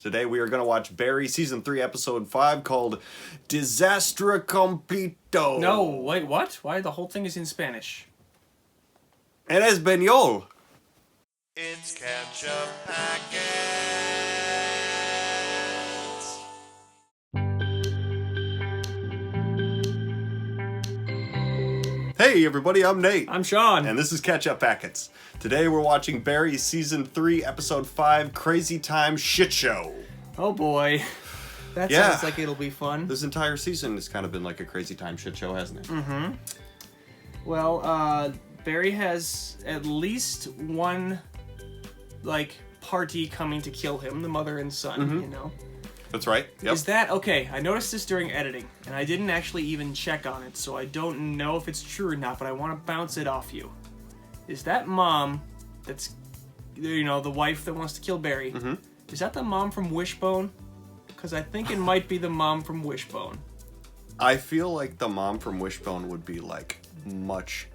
Today we are going to watch Barry Season 3, Episode 5, called Desastre Completo. No, wait, what? Why? The whole thing is in Spanish. En español. It's Ketchup Packets. Hey everybody, I'm Nate. I'm Sean. And this is Ketchup Packets. Today we're watching Barry Season 3, Episode 5, Crazy Time Shit Show. Oh boy. That sounds like it'll be fun. This entire season has kind of been like a Crazy Time Shit Show, hasn't it? Mm-hmm. Well, Barry has at least one, party coming to kill him, the mother and son, you know? That's right. Yep. Is that, okay, I noticed this during editing, and I didn't actually even check on it, so I don't know if it's true or not, but I want to bounce it off you. Is that mom that's, the wife that wants to kill Barry, is that the mom from Wishbone? Because I think it might be the mom from Wishbone. I feel like the mom from Wishbone would be, much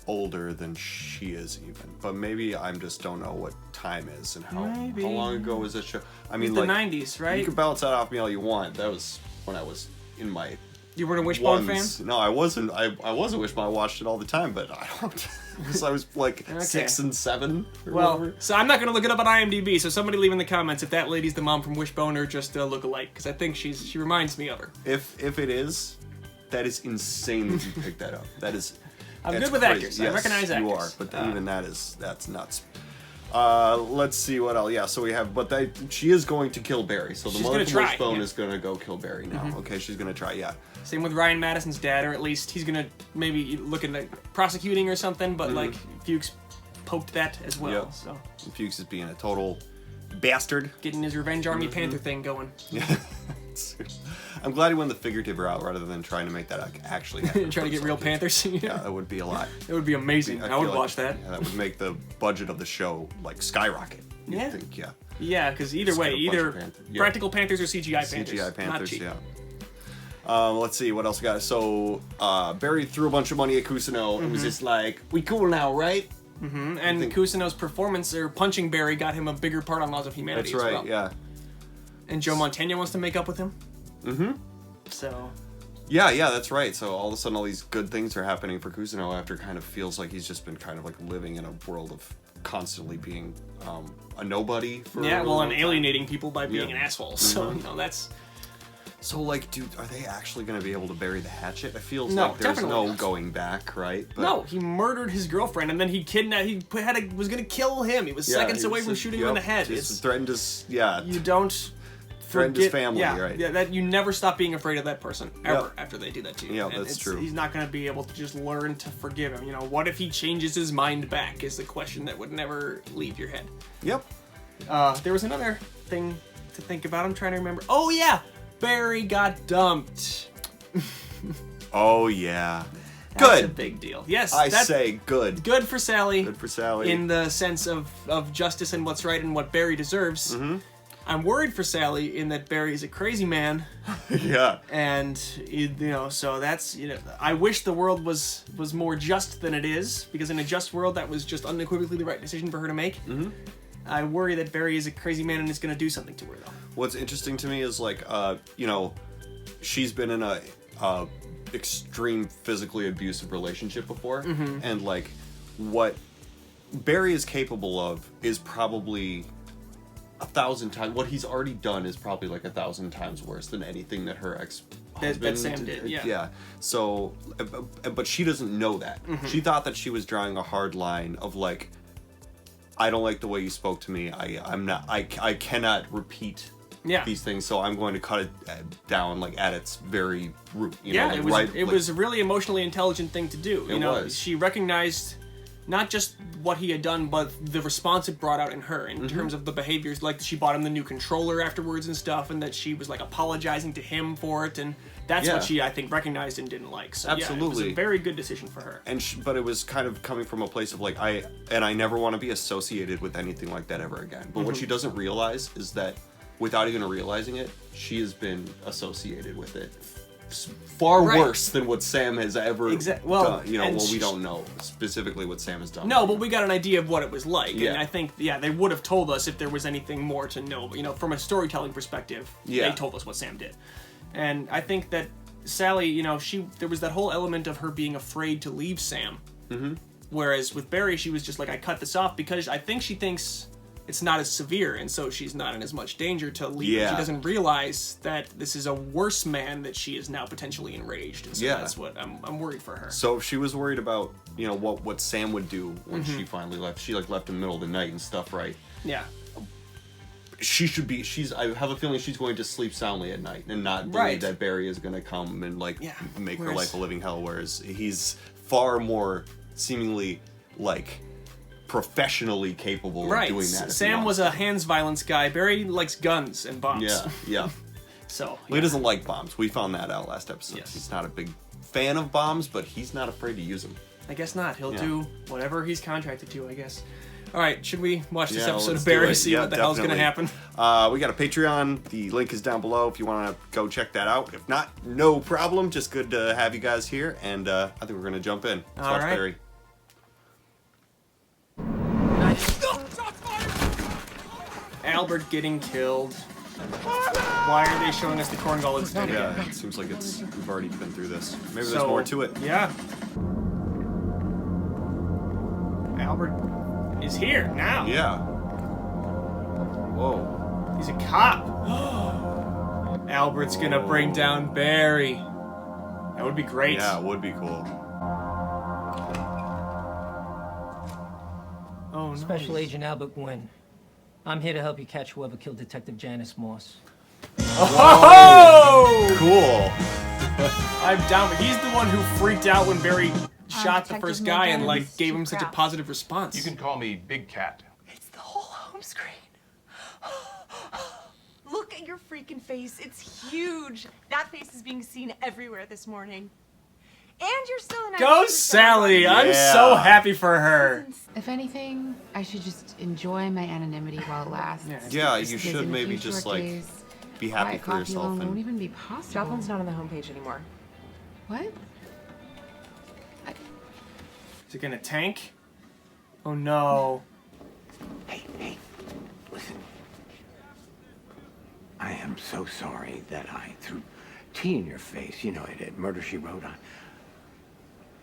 older than she is even. But maybe I just don't know what time is and how long ago was this show. I mean, the 90s, right? You can bounce that off me all you want. That was when I was in my... You weren't a Wishbone fan? No, I wasn't. I was a Wishbone. I watched it all the time, but I don't... Because I was 6 and 7 or whatever. So I'm not going to look it up on IMDb, so somebody leave in the comments if that lady's the mom from Wishbone or just a look-alike, because I think she reminds me of her. If it is, that is insane that you picked that up. That is... I'm good with actors. Yes, I recognize actors. You are, but even that's nuts. Let's see what else. Yeah, so we have, she is going to kill Barry. So the mother from Wishbone is going to go kill Barry now. Okay, she's going to try. Yeah. Same with Ryan Madison's dad, or at least he's going to maybe look at prosecuting or something. But Fuchs poked that as well. Yep. So Fuchs is being a total bastard, getting his Revenge Army Panther thing going. Yeah. I'm glad he went the figurative route rather than trying to make that actually happen. Trying to get real Panthers. Yeah, that would be a lot. It would be amazing. I would watch that. Yeah, that would make the budget of the show skyrocket. Yeah. Think, yeah. Yeah, because either way, either practical Panthers or CGI Panthers. CGI Panthers, not cheap. yeah. Let's see what else we got. So Barry threw a bunch of money at Cousineau. It was just like, we cool now, right? Mm-hmm. And Cousineau's performance, or punching Barry, got him a bigger part on Laws of Humanity. That's right. As well. Yeah. And Joe Montegna wants to make up with him. Mm-hmm. So. Yeah, that's right. So all of a sudden, all these good things are happening for Cousineau after kind of feels like he's just been kind of living in a world of constantly being a nobody. For and alienating people by being an asshole. So that's. So dude, are they actually going to be able to bury the hatchet? It feels like there's no going back, right? But no, he murdered his girlfriend and then he kidnapped. Was going to kill him. He was seconds away from shooting him in the head. Just threatened his. Yeah. You don't. Threatened his family, right? Yeah, that you never stop being afraid of that person ever after they do that to you. Yeah, that's true. He's not going to be able to just learn to forgive him. What if he changes his mind back? Is the question that would never leave your head. Yep. There was another thing to think about. I'm trying to remember. Oh yeah, Barry got dumped. Oh yeah. That's a big deal. Yes, I say good. Good for Sally. Good for Sally. In the sense of justice and what's right and what Barry deserves. Mm-hmm. I'm worried for Sally in that Barry is a crazy man. Yeah. And, so that's, I wish the world was more just than it is, because in a just world, that was just unequivocally the right decision for her to make. Mm-hmm. I worry that Barry is a crazy man and is going to do something to her, though. What's interesting to me is, she's been in a extreme physically abusive relationship before, and, what Barry is capable of is probably 1,000 times. What he's already done is probably 1,000 times worse than anything that her ex-husband that Sam did. Yeah. So, but she doesn't know that. Mm-hmm. She thought that she was drawing a hard line of I don't like the way you spoke to me. I cannot repeat these things. So I'm going to cut it down at its very root. It was a really emotionally intelligent thing to do. It was. She recognized not just what he had done, but the response it brought out in her in terms of the behaviors, she bought him the new controller afterwards and stuff, and that she was apologizing to him for it, and that's what she, I think, recognized and didn't like. So absolutely, it was a very good decision for her. But it was kind of coming from a place of I never want to be associated with anything like that ever again. But what she doesn't realize is that without even realizing it, she has been associated with it far Right. worse than what Sam has ever Well, done. You know, and well, we don't know specifically what Sam has done. No, but we got an idea of what it was like, Yeah. and I think they would have told us if there was anything more to know. But, from a storytelling perspective, Yeah. they told us what Sam did, and I think that Sally, there was that whole element of her being afraid to leave Sam. Mm-hmm. Whereas with Barry, she was just like, I cut this off because I think she thinks it's not as severe, and so she's not in as much danger to leave. Yeah. She doesn't realize that this is a worse man that she is now potentially enraged, and so that's what I'm worried for her. So she was worried about, what Sam would do when she finally left. She left in the middle of the night and stuff, right? Yeah. I have a feeling she's going to sleep soundly at night and not believe that Barry is going to come and make her life a living hell, whereas he's far more seemingly professionally capable of doing that. Sam was a hands violence guy. Barry likes guns and bombs. Yeah. So He doesn't like bombs. We found that out last episode. Yes. He's not a big fan of bombs, but he's not afraid to use them. I guess not. He'll do whatever he's contracted to, I guess. All right, should we watch this episode let's of Barry do it. see what the hell's going to happen? We got a Patreon. The link is down below if you want to go check that out. If not, no problem. Just good to have you guys here, and I think we're going to jump in. Let's watch Barry. Albert getting killed. Why are they showing us the corn gullet's dead again? Yeah, it seems like we've already been through this. Maybe there's more to it. Yeah. Albert is here now. Yeah. Whoa. He's a cop. Albert's gonna bring down Barry. That would be great. Yeah, it would be cool. Oh no. Special Agent Albert Gwynn. I'm here to help you catch whoever killed Detective Janice Moss. Oh! Cool. I'm down, but he's the one who freaked out when Barry shot the Detective first guy and Morgan. gave him such a positive response. You can call me Big Cat. It's the whole home screen. Look at your freaking face. It's huge. That face is being seen everywhere this morning. And you're still in Go Sally! I'm so happy for her. If anything, I should just enjoy my anonymity while it lasts. Yeah, you Because should in a maybe few just short like days, be happy quiet for coffee yourself alone won't and even be possible. Joplin's not on the homepage anymore. What? Is it gonna tank? Oh no. Hey, listen. I am so sorry that I threw tea in your face, at Murder, She Wrote.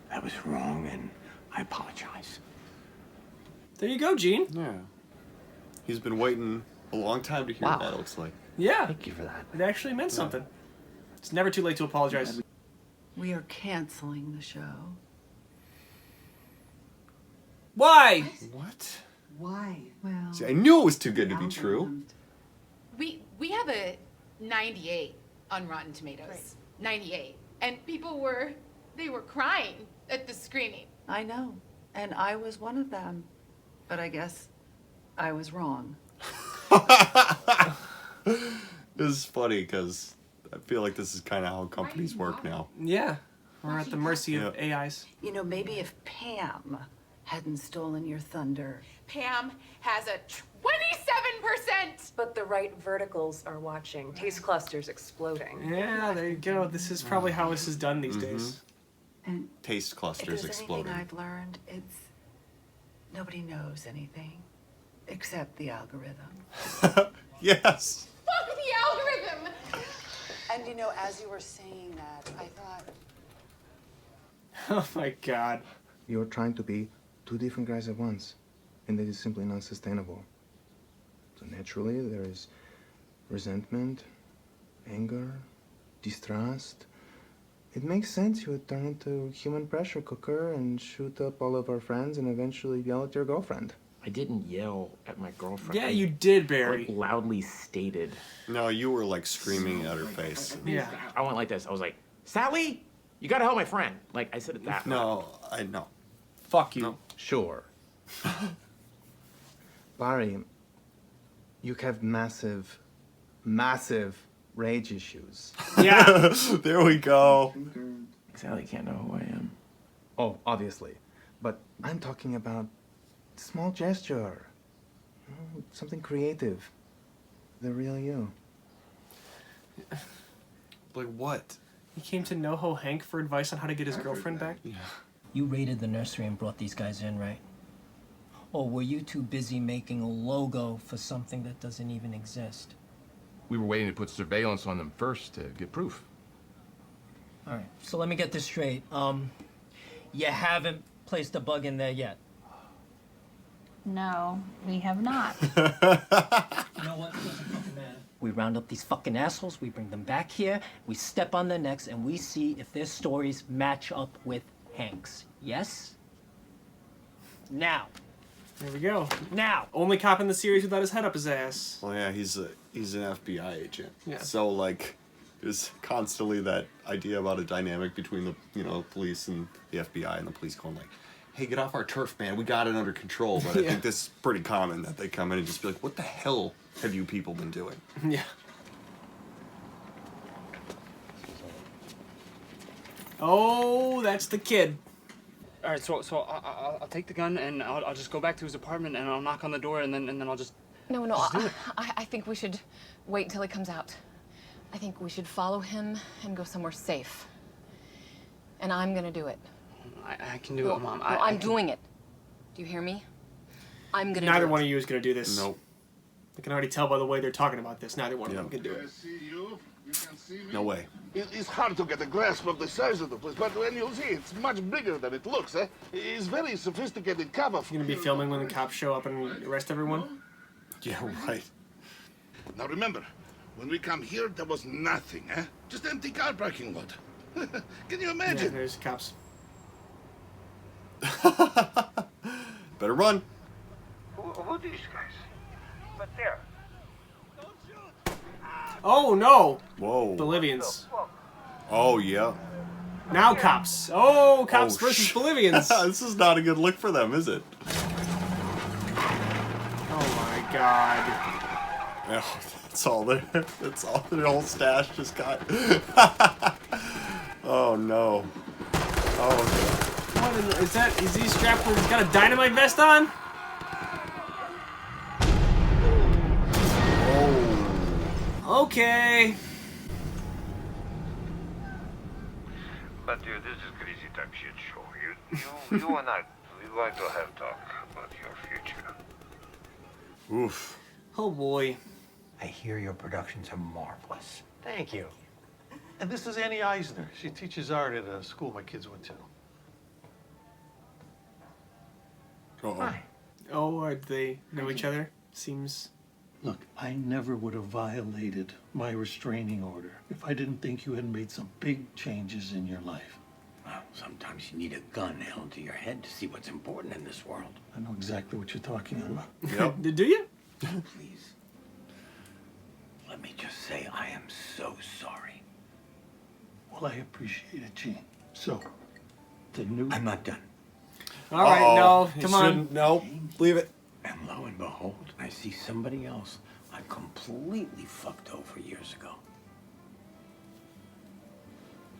That was wrong, and I apologize. There you go, Gene. yeah. He's been waiting a long time to hear Wow. that, it looks like. Yeah, Thank you for that. it actually meant something. It's never too late to apologize. We are canceling the show. Why? What? Why? Well, See, I knew it was too good to be true. We have a 98 on Rotten Tomatoes. Right. 98. And people were crying at the screening. I know. And I was one of them. But I guess I was wrong. This is funny because I feel like this is kind of how companies work now. Yeah, we're at the mercy of Yep. AIs. Maybe if Pam hadn't stolen your thunder. Pam has a 27%. But the right verticals are watching. Taste clusters exploding. Yeah, there you go. This is probably how this is done these days. And Taste if clusters there's exploding. anything I've learned, it's nobody knows anything except the algorithm. Yes. Fuck the algorithm. And as you were saying that, I thought, Oh my god. You're trying to be two different guys at once, and that is simply not sustainable. So naturally, there is resentment, anger, distrust. It makes sense you would turn into a human pressure cooker and shoot up all of our friends and eventually yell at your girlfriend. I didn't yell at my girlfriend. Yeah, you did, I Barry. loudly stated. No, you were like screaming at her face. Yeah. I went like this. I was like, Sally, you gotta help my friend. Like, I said it that loud. No, I know. Fuck you. No. Sure. Barry, you have massive rage issues. Yeah. There we go. Sally can't know who I am. Oh, obviously. But I'm talking about small gesture. Something creative. The real you. Like what? He came to NoHo Hank for advice on how to get his girlfriend back? Yeah. You raided the nursery and brought these guys in, right? Or were you too busy making a logo for something that doesn't even exist? We were waiting to put surveillance on them first to get proof. All right, so let me get this straight. You haven't placed a bug in there yet? No, we have not. You know what? It doesn't fucking matter. We round up these fucking assholes, we bring them back here, we step on their necks, and we see if their stories match up with Hank's. Yes? Now. There we go. Now. Only cop in the series without his head up his ass. Well, yeah, he's an FBI agent. Yeah. So, like, there's constantly that idea about a dynamic between the, police and the FBI, and the police going like, hey, get off our turf, man. We got it under control. But I think this is pretty common that they come in and just be like, what the hell have you people been doing? Yeah. Oh, that's the kid. All right, so I'll take the gun and I'll just go back to his apartment and I'll knock on the door and then I'll just. No, just do it. I think we should wait until he comes out. I think we should follow him and go somewhere safe. And I'm gonna do it. I can do it, Mom. I'm doing it. Do you hear me? I'm gonna. Neither do one it. of you is gonna do this. Nope. I can already tell by the way they're talking about this. Neither one of them can do I it. see you. You can see me. No way. It's hard to get a grasp of the size of the place, but when you see, it's much bigger than it looks. It's very sophisticated cover. You gonna be filming when the cops show up and arrest everyone? Yeah, right. Now remember, when we come here, there was nothing, Just empty car parking lot. Can you Yeah, imagine? there's cops. Better run. Who are these guys? But there. Oh no! Whoa. Bolivians. Oh, yeah. Now cops. Oh, cops versus Bolivians. This is not a good look for them, is it? Oh my god. Oh, that's all there. That's all their whole stash just got. Oh no. Oh. What is that? Is he strapped with? He's got a dynamite vest on? Okay. But this is Crazy Time Shit Show. You and I, we'd like to have talk about your future. Oof. Oh boy. I hear your productions are marvelous. Thank you. And this is Annie Eisner. She teaches art at a school my kids went to. Hi. Oh, do they know each other? Seems. Look, I never would have violated my restraining order if I didn't think you had made some big changes in your life. Well, sometimes you need a gun held to your head to see what's important in this world. I know exactly what you're talking about. Yep. Do you? Please. Let me just say I am so sorry. Well, I appreciate it, Gene. So, the new... I'm not done. All right, no, come on. No, leave it. And lo and behold, I see somebody else I completely fucked over years ago.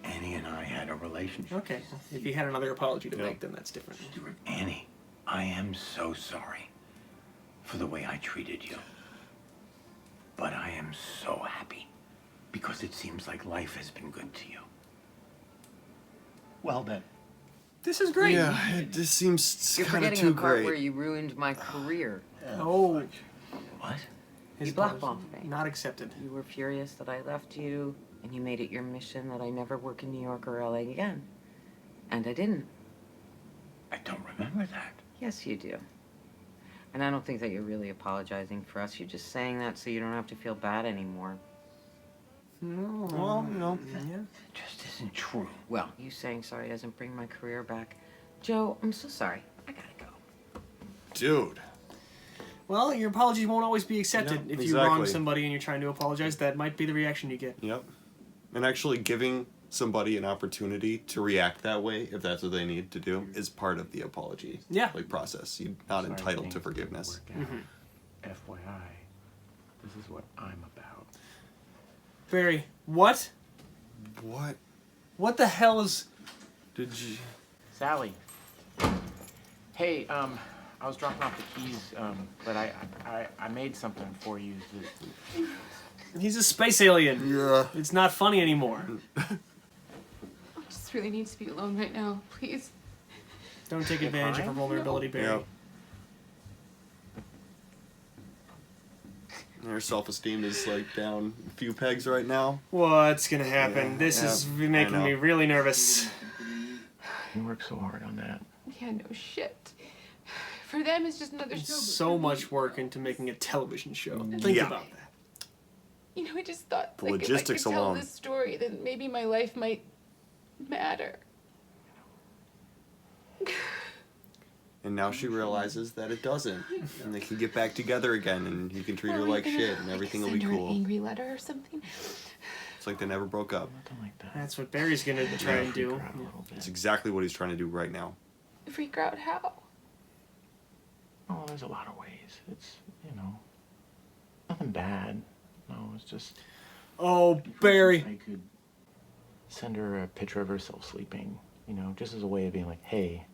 Annie and I had a relationship. Okay, if you had another apology to make, then that's different. Annie, I am so sorry for the way I treated you. But I am so happy because it seems like life has been good to you. Well then. This is great. Yeah, it just seems You're kind of forgetting too the part great. where you ruined my career. Oh. What? You blackballed me. Not accepted. You were furious that I left you, and you made it your mission that I never work in New York or LA again. And I didn't. I don't remember that. Yes, you do. And I don't think that you're really apologizing for us. You're just saying that so you don't have to feel bad anymore. No. Well, no. Yeah. It just isn't true. Well, you saying sorry doesn't bring my career back. Joe, I'm so sorry. I gotta go. Dude. Well, your apologies won't always be accepted. Yeah, if you wrong exactly. somebody and you're trying to apologize, that might be the reaction you get. Yep. And actually giving somebody an opportunity to react that way, if that's what they need to do, is part of the apology process. You're not entitled to forgiveness. FYI, this is what I'm about. Barry, what? What? What the hell is... Did you... Sally. Hey, I was dropping off the keys, but I made something for you. He's a space alien. Yeah. It's not funny anymore. just really needs to be alone right now. Please. Don't take advantage of her vulnerability, Barry. Yep. Her self-esteem is like down a few pegs right now. What's gonna happen? Yeah, This yeah, is making me really nervous. You worked so hard on that. Yeah, no shit. For them, it's just another show. but So for much me, work into making a television show. Think Yeah. about that. You know, I just thought The like, logistics if I could alone. tell this story, then maybe my life might matter. And now she realizes that it doesn't. And they can get back together again and he can treat her like shit and everything will be Send her an cool. angry letter or something. It's like they never broke up. That's what Barry's gonna try and do. It's exactly what he's trying to do right now. Freak her out how? Oh, there's a lot of ways. It's, you know, nothing bad. No, it's just... Oh, Barry. I could send her a picture of herself sleeping, you know, just as a way of being like, hey,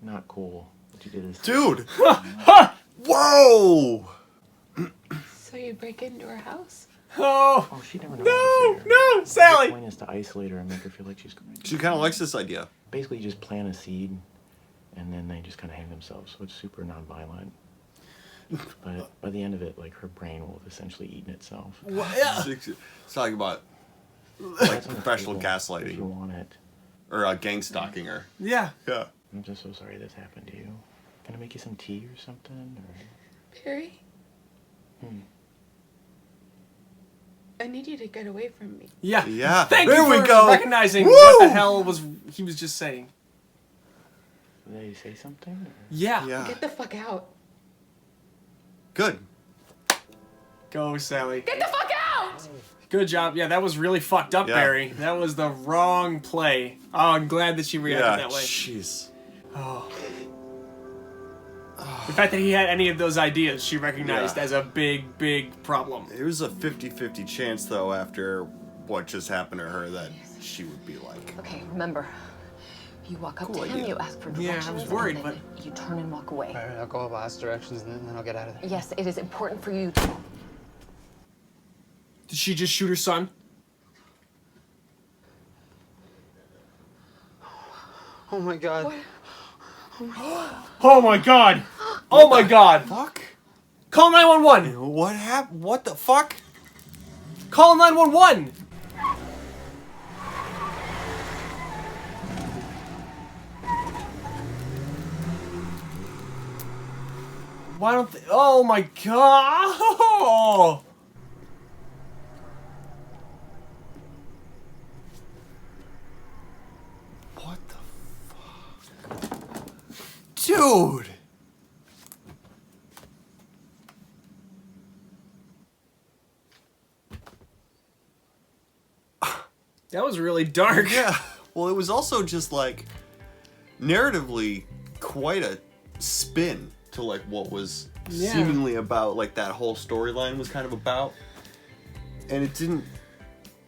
not cool what you did this. Dude! Whoa! So you break into her house? Oh! Oh, she never knows. No, Sally! The point is to isolate her and make her feel like she's... She kind of likes this idea. Basically, you just plant a seed, and then they just kind of hang themselves, so it's super non-violent. But by the end of it, like, her brain will have essentially eaten itself. Yeah. It's talking about like professional If gaslighting. you want it. Or gang stalking her. Yeah. Yeah. I'm just so sorry this happened to you. Can I make you some tea or something? Or... Barry? I need you to get away from me. Yeah. Yeah. Thank There you we for go. recognizing Woo! what the hell he was just saying. Did they say something? Or... Yeah. Get the fuck out. Good. Go, Sally. Get the fuck out! Good job. Yeah, that was really fucked up, Yeah. Barry. That was the wrong play. Oh, I'm glad that she reacted that way. Jeez. Oh. The fact that he had any of those ideas, she recognized as a big, big problem. It was a 50-50 chance, though, after what just happened to her, that she would be like... Okay, remember, you walk up Cool to him, idea. you ask for Yeah, I directions, was worried, and then you turn and walk away. Alright, I'll go up, I'll ask directions, and then I'll get out of there. Yes, it is important for you to... Did she just shoot her son? Oh my god. Oh my god! Oh my god! Fuck? Call 911! What happened? What the fuck? Call 911! Why don't they... Oh my god! What the fuck? Dude! That was really dark. Yeah. Well, it was also just like narratively quite a spin to like what was seemingly about, like that whole storyline was kind of about. And it didn't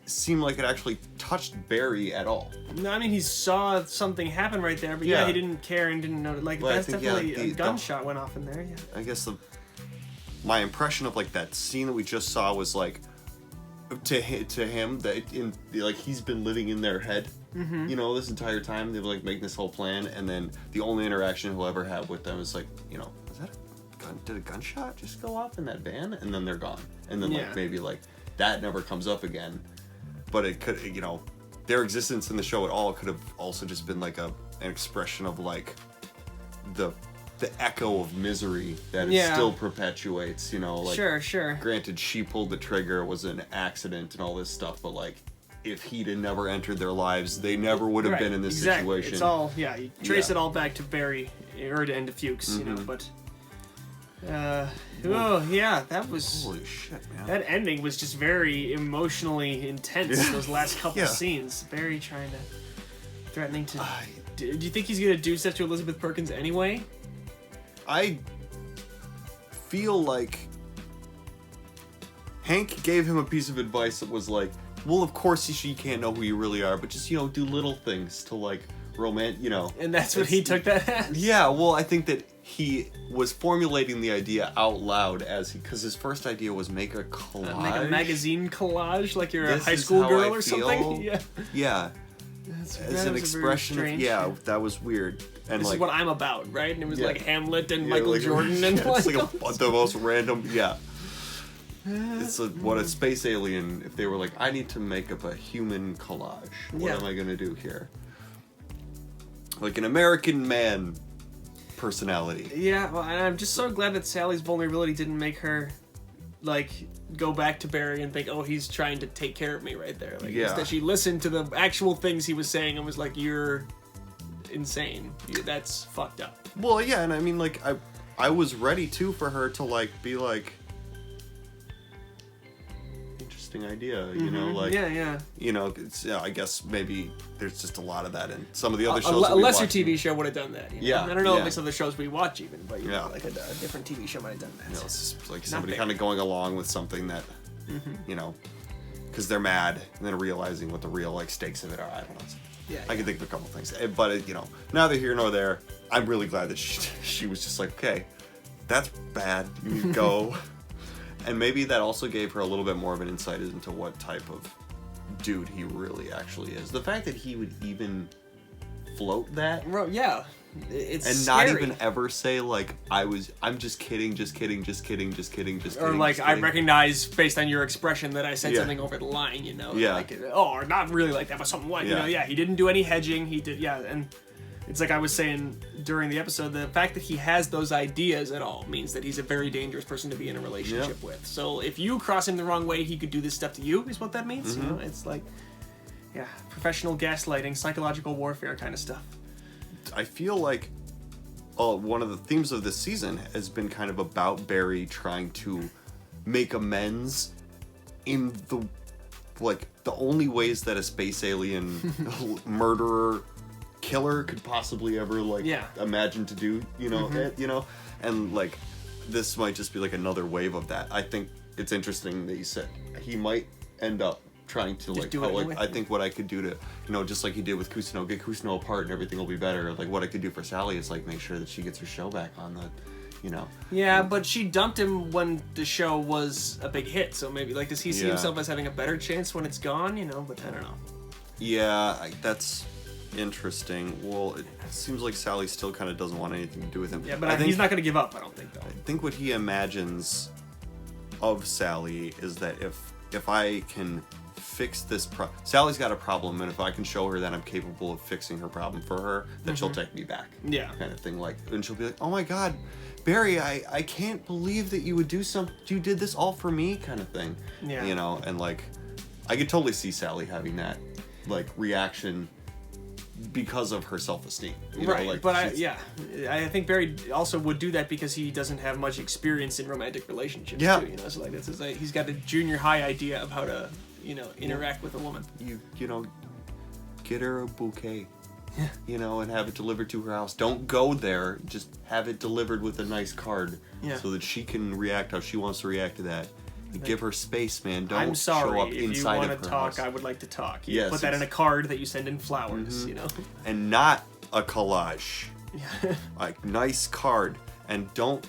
seem like it actually touched Barry at all. No, I mean, he saw something happen right there, but yeah, Yeah. he didn't care and didn't know. Like, Well, I that's think, definitely yeah, a gunshot went off in there, yeah. I guess my impression of like that scene that we just saw was like to him that like he's been living in their head, you know, this entire time. They were like making this whole plan, and then the only interaction he'll ever have with them is like, you know, is that a gun? Did a gunshot just go off in that van? And then they're gone, and then Yeah. like maybe like that never comes up again. But it could, you know, their existence in the show at all could have also just been like an expression of like the echo of misery that it Yeah. still perpetuates, you know, like Sure. granted she pulled the trigger, it was an accident and all this stuff, but like if he'd have never entered their lives, they never would have been in this situation. It's all, yeah, you trace Yeah. it all back to Barry, or to Fuchs, you know, Mhm. but... oh, yeah, that was... Holy shit, man. That ending was just very emotionally intense, Yeah. those last couple Yeah. scenes. Barry trying to... threatening to... Do you think he's gonna do stuff to Elizabeth Perkins anyway? I feel like Hank gave him a piece of advice that was like, well, of course she can't know who you really are, but just, you know, do little things to like you know. And that's what he took that as? Yeah, well, I think that he was formulating the idea out loud because his first idea was make a collage. Make a magazine collage like you're This a high is school how girl I or feel. something? Yeah. Yeah. as an expression of that was weird. And this like, is what I'm about, right? And it was like Hamlet and Michael Jordan and it's like the most random. It's what a space alien. If they were like, I need to make up a human collage. What am I gonna do here? Like an American man personality. Yeah, well, and I'm just so glad that Sally's vulnerability didn't make her like go back to Barry and think, oh, he's trying to take care of me right there. Like, instead she listened to the actual things he was saying and was like, you're insane. That's fucked up. Well, yeah, and I mean, like, I was ready too for her to like be like, interesting idea, you know, like, you know, it's, I guess maybe there's just a lot of that in some of the other shows. A lesser TV show would have done that. You know? Yeah, I don't know if it's other shows we watch even, but you know, like a different TV show might have done that. You know, it's just like somebody kind of going along with something that, you know, because they're mad and then realizing what the real like stakes of it are. I don't know. I can think of a couple things, but you know, neither here nor there. I'm really glad that she was just like, okay, that's bad. You need to go. And maybe that also gave her a little bit more of an insight into what type of dude he really actually is. The fact that he would even float that, yeah, it's and scary. not even ever say like, I'm just kidding, or like, I recognize based on your expression that I said something over the line, you know, like, or not really like that, but something like, you know, he didn't do any hedging, he did, and it's like I was saying during the episode, the fact that he has those ideas at all means that he's a very dangerous person to be in a relationship with. So if you cross him the wrong way, he could do this stuff to you, is what that means. You know, it's like, professional gaslighting, psychological warfare kind of stuff. I feel like one of the themes of this season has been kind of about Barry trying to make amends in the only ways that a space alien murderer killer could possibly ever imagine to do, you know, and like this might just be like another wave of that. I think it's interesting that you said he might end up trying to I think what I could do to, you know, just like he did with Kusino, get Kusino apart and everything will be better. Like what I could do for Sally is like make sure that she gets her show back on the, you know. Yeah, but she dumped him when the show was a big hit, so maybe like does he see himself as having a better chance when it's gone, you know? But I don't know. Yeah, that's interesting. Well, it seems like Sally still kind of doesn't want anything to do with him. Yeah, but he's not going to give up, I don't think, though. I think what he imagines of Sally is that if I can fix this Sally's got a problem, and if I can show her that I'm capable of fixing her problem for her, then she'll take me back. Yeah. Kind of thing. Like, and she'll be like, oh my god, Barry, I can't believe that you would do you did this all for me, kind of thing. Yeah. You know, and like, I could totally see Sally having that, like, reaction because of her self-esteem. Right, know, like, but I think Barry also would do that because he doesn't have much experience in romantic relationships too, you know, so like this is like, he's got a junior high idea of how to, you know, interact with a woman. You know, get her a bouquet, you know, and have it delivered to her house. Don't go there, just have it delivered with a nice card so that she can react how she wants to react to that. Give her space, man. Don't show up inside of her house. If you want to talk, I would like to talk. You put that in a card that you send in flowers, you know? And not a collage. Like, nice card. And don't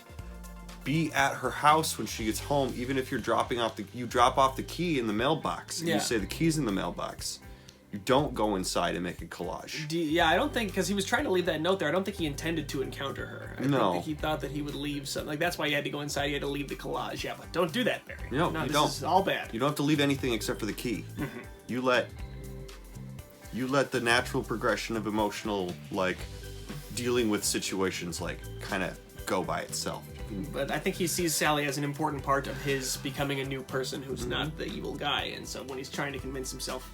be at her house when she gets home, even if you're dropping off you drop off the key in the mailbox. And you say the key's in the mailbox. You don't go inside and make a collage. I don't think, because he was trying to leave that note there, I don't think he intended to encounter her. I think that he thought that he would leave something. Like, that's why he had to go inside, he had to leave the collage. Yeah, but don't do that, Barry. No, you don't. This is all bad. You don't have to leave anything except for the key. You let the natural progression of emotional, like, dealing with situations, like, kind of go by itself. But I think he sees Sally as an important part of his becoming a new person who's not the evil guy, and so when he's trying to convince himself,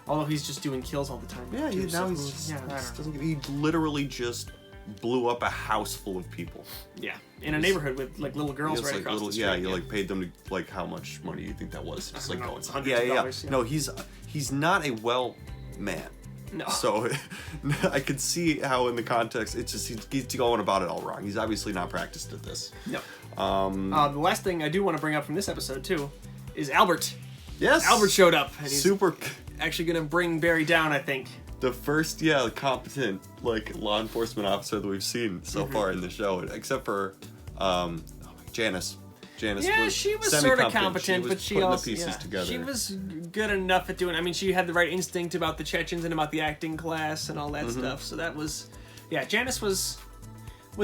although he's just doing kills all the time. Yeah, he literally just blew up a house full of people. Yeah, in a neighborhood with like little girls right across the street. Yeah, you like paid them to, like, how much money do you think that was? Just like going $100. No, he's not a well man. No. So I could see how in the context it's just he's going about it all wrong. He's obviously not practiced at this. No. The last thing I do want to bring up from this episode too is Albert. Yes. Albert showed up and he's super actually gonna bring Barry down, I think. The first, competent, like, law enforcement officer that we've seen so far in the show, except for Janice. Janice Yeah, was she was sort of competent, but she putting also the pieces together. she was good enough at doing. I mean, she had the right instinct about the Chechens and about the acting class and all that stuff. So that was, Janice was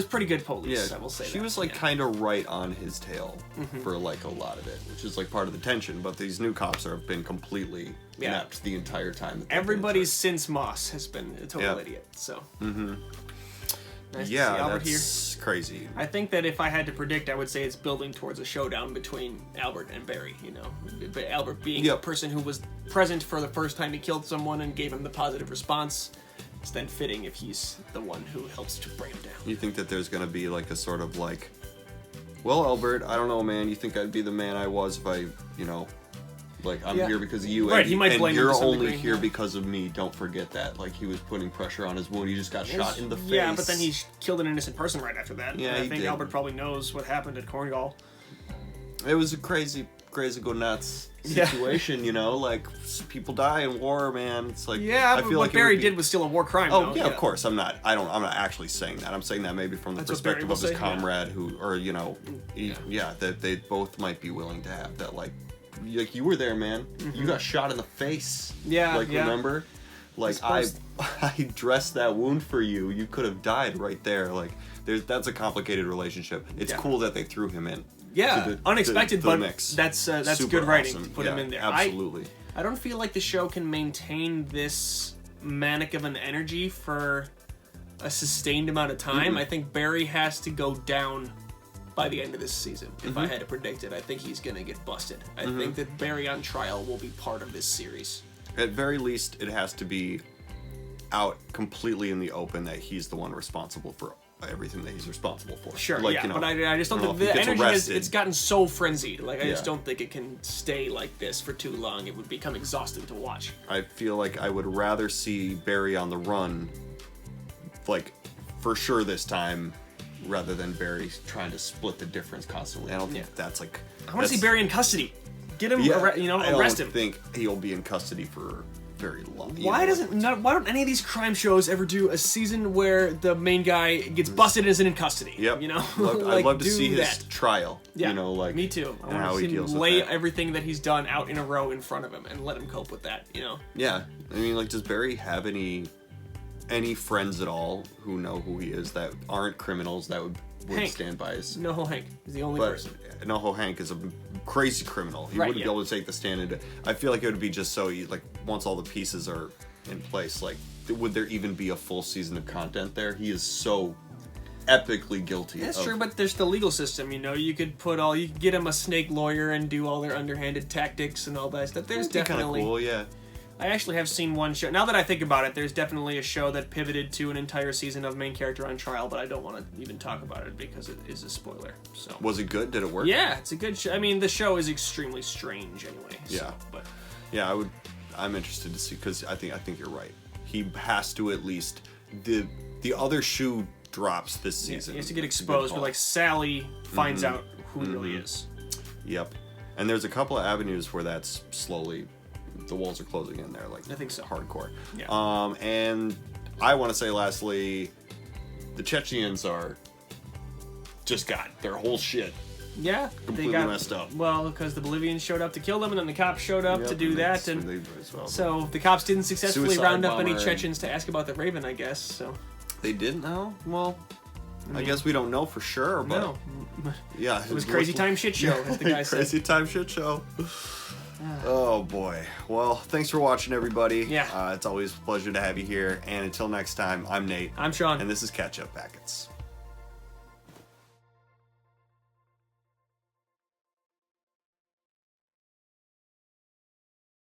pretty good police. Yeah, I will say she that. was like kind of right on his tail for like a lot of it, which is like part of the tension. But these new cops have been completely inept the entire time. That Everybody since Moss has been a total idiot. So. Nice to see Albert that's crazy. I think that if I had to predict, I would say it's building towards a showdown between Albert and Barry, you know. But Albert being the person who was present for the first time he killed someone and gave him the positive response, it's then fitting if he's the one who helps to bring him down. You think that there's going to be like a sort of like, well, Albert, I don't know, man. You think I'd be the man I was if I, you know, like I'm here because of you, Right, and, he might blame you're him to some only degree, here because of me. Don't forget that. Like he was putting pressure on his wound. He just got shot in the face. Yeah, but then he killed an innocent person right after that. Yeah, and I he think did. Albert probably knows what happened at Cornwall. It was a crazy go nuts situation, you know. Like people die in war, man. It's like Yeah, I but feel what like Barry did was still a war crime. Oh though. yeah, of course. I'm not actually saying that. I'm saying that maybe from the That's what Barry perspective will of his say, comrade who, or you know, that they both might be willing to have that. Like you were there, man. You got shot in the face. Yeah, like remember, like I dressed that wound for you. You could have died right there. Like that's a complicated relationship. It's cool that they threw him in. Yeah, to the, unexpected, the but mix. that's Super good writing awesome. to put him in there. Absolutely. I don't feel like the show can maintain this manic of an energy for a sustained amount of time. I think Barry has to go down by the end of this season. If I had to predict it, I think he's going to get busted. I think that Barry on trial will be part of this series. At very least, it has to be out completely in the open that he's the one responsible for everything that he's responsible for. Sure, like, yeah, you know, but I just don't think the energy it's gotten so frenzied. Like I just don't think it can stay like this for too long. It would become exhausting to watch. I feel like I would rather see Barry on the run, like for sure this time, rather than Barry trying to split the difference constantly. I don't think that's like. I want to see Barry in custody. Get him, I arrest don't him. think he'll be in custody for very long. Why don't any of these crime shows ever do a season where the main guy gets busted and isn't in custody? Yep. You know, I'd love to do see his that. trial. Yeah, you know, like me too. I and want how to he see him deals lay with that. everything that he's done out in a row in front of him and let him cope with that. You know. Yeah, I mean, like, does Barry have any friends at all who know who he is that aren't criminals that would Hank. stand by his? No, Hank is the only But person. Noho Hank is a crazy criminal. He Right, wouldn't yeah. be able to take the stand. And I feel like it would be just so like once all the pieces are in place, like would there even be a full season of content there? He is so epically guilty. That's of, true, but there's the legal system. You know, you could get him a snake lawyer and do all their underhanded tactics and all that stuff. There's That'd be kinda definitely cool, yeah. I actually have seen one show. Now that I think about it, there's definitely a show that pivoted to an entire season of main character on trial, but I don't want to even talk about it because it is a spoiler. So Was it good? Did it work? yeah, it's a good show. I mean, the show is extremely strange anyway. So, Yeah. but Yeah, I'm interested to see because I think you're right. He has to at least the other shoe drops this season. he has to get exposed, but like Sally finds Mhm. out who he really is. Yep. And there's a couple of avenues where that's slowly the walls are closing in there, like I think so. hardcore. Yeah. And I want to say lastly, the Chechens are just got their whole shit Yeah, completely messed up. Well, because the Bolivians showed up to kill them, and then the cops showed up Yep, to do and that, that's and what they do as well. so the cops didn't successfully Suicide round up any bomber. Chechens to ask about the Raven, I guess. So They didn't know? Well, I mean, guess we don't know for sure, but no. yeah, It was Crazy Time Shit Show, as the guy said. Crazy Time Shit Show. Oh boy. Well, thanks for watching, everybody. Yeah. It's always a pleasure to have you here. And until next time, I'm Nate. I'm Sean. And this is Catch Up Packets.